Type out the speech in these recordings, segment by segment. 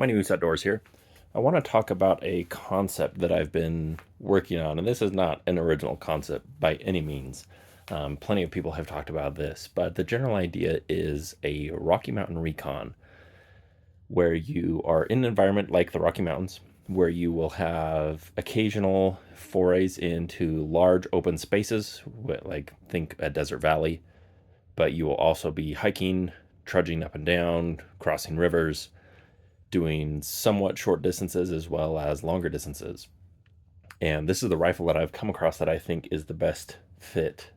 My News Outdoors here. I want to talk about a concept that I've been working on, and this is not an original concept by any means. Plenty of people have talked about this, but the general idea is a Rocky Mountain Recon, where you are in an environment like the Rocky Mountains, where you will have occasional forays into large open spaces, like think a desert valley, but you will also be hiking, trudging up and down, crossing rivers, doing somewhat short distances as well as longer distances. And this is the rifle that I've come across that I think is the best fit.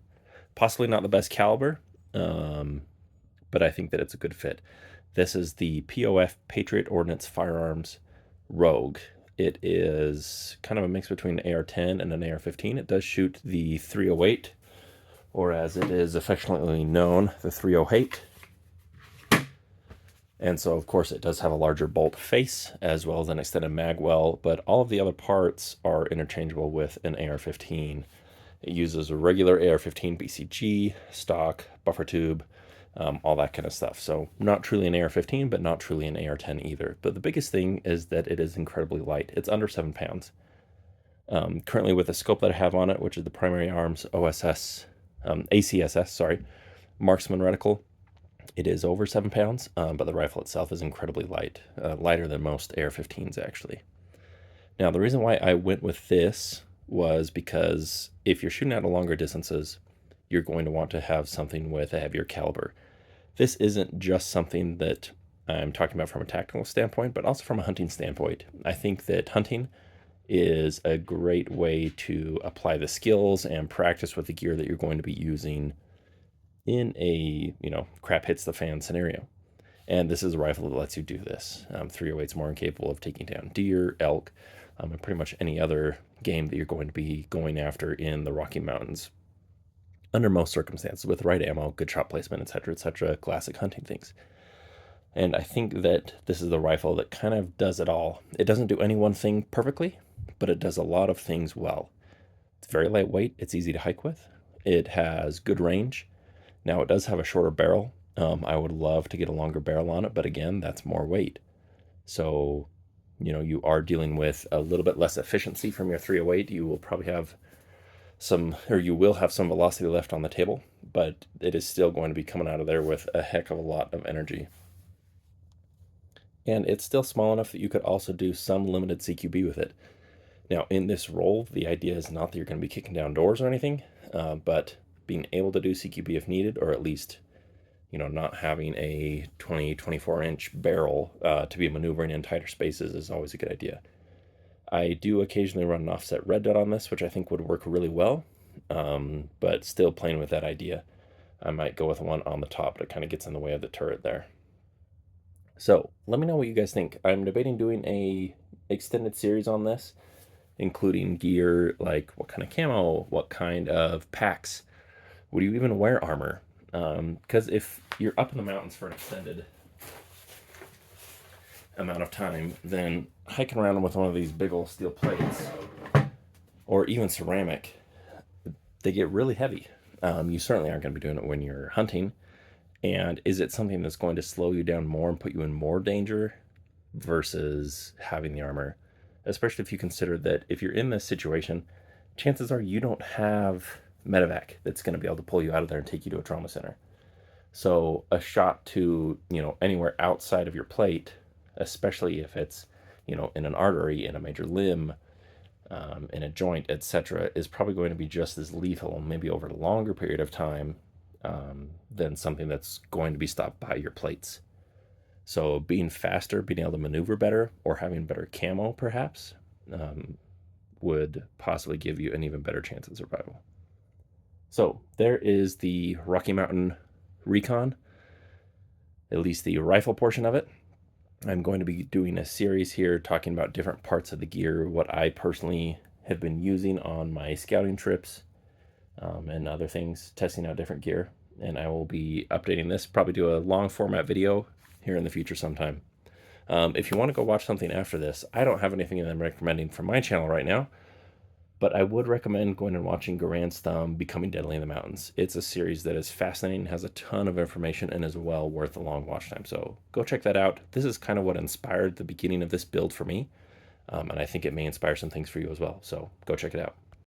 Possibly not the best caliber, but I think that it's a good fit. This is the POF Patriot Ordnance Firearms Rogue. It is kind of a mix between an AR-10 and an AR-15. It does shoot the 308, or as it is affectionately known, the 308. And so, of course, it does have a larger bolt face as well as an extended mag well, but all of the other parts are interchangeable with an AR-15. It uses a regular AR-15 BCG, stock, buffer tube, all that kind of stuff. So not truly an AR-15, but not truly an AR-10 either. But the biggest thing is that it is incredibly light. It's under 7 pounds. Currently with the scope that I have on it, which is the Primary Arms ACSS, marksman reticle, it is over 7 pounds, but the rifle itself is incredibly light, lighter than most AR-15s actually. Now, the reason why I went with this was because if you're shooting at longer distances, you're going to want to have something with a heavier caliber. This isn't just something that I'm talking about from a tactical standpoint, but also from a hunting standpoint. I think that hunting is a great way to apply the skills and practice with the gear that you're going to be using in a, crap hits the fan scenario. And this is a rifle that lets you do this. 308 is more incapable of taking down deer, elk, and pretty much any other game that you're going to be going after in the Rocky Mountains under most circumstances with the right ammo, good shot placement, etc., classic hunting things. And I think that this is the rifle that kind of does it all. It doesn't do any one thing perfectly, but it does a lot of things well. It's very lightweight. It's easy to hike with. It has good range. Now, it does have a shorter barrel. I would love to get a longer barrel on it, but again, that's more weight. So, you are dealing with a little bit less efficiency from your 308. You will probably have some velocity left on the table, but it is still going to be coming out of there with a heck of a lot of energy. And it's still small enough that you could also do some limited CQB with it. Now, in this role, the idea is not that you're going to be kicking down doors or anything, but being able to do CQB if needed, or at least, not having a 24-inch barrel to be maneuvering in tighter spaces is always a good idea. I do occasionally run an offset red dot on this, which I think would work really well, but still playing with that idea. I might go with one on the top, but it kind of gets in the way of the turret there. So let me know what you guys think. I'm debating doing a extended series on this, including gear like what kind of camo, what kind of packs. Would you even wear armor? Because if you're up in the mountains for an extended amount of time, then hiking around with one of these big old steel plates, or even ceramic, they get really heavy. You certainly aren't going to be doing it when you're hunting. And is it something that's going to slow you down more and put you in more danger versus having the armor? Especially if you consider that if you're in this situation, chances are you don't have medevac that's going to be able to pull you out of there and take you to a trauma center. So a shot to, anywhere outside of your plate, especially if it's, in an artery, in a major limb, in a joint, etc., is probably going to be just as lethal, maybe over a longer period of time, than something that's going to be stopped by your plates. So being faster, being able to maneuver better, or having better camo, perhaps, would possibly give you an even better chance of survival. So there is the Rocky Mountain Recon, at least the rifle portion of it. I'm going to be doing a series here talking about different parts of the gear, what I personally have been using on my scouting trips, and other things, testing out different gear. And I will be updating this, probably do a long format video here in the future sometime. If you want to go watch something after this, I don't have anything that I'm recommending from my channel right now, But I would recommend going and watching Garan's Thumb, Becoming Deadly in the Mountains. It's a series that is fascinating, has a ton of information, and is well worth a long watch time. So go check that out. This is kind of what inspired the beginning of this build for me, and I think it may inspire some things for you as well. So go check it out.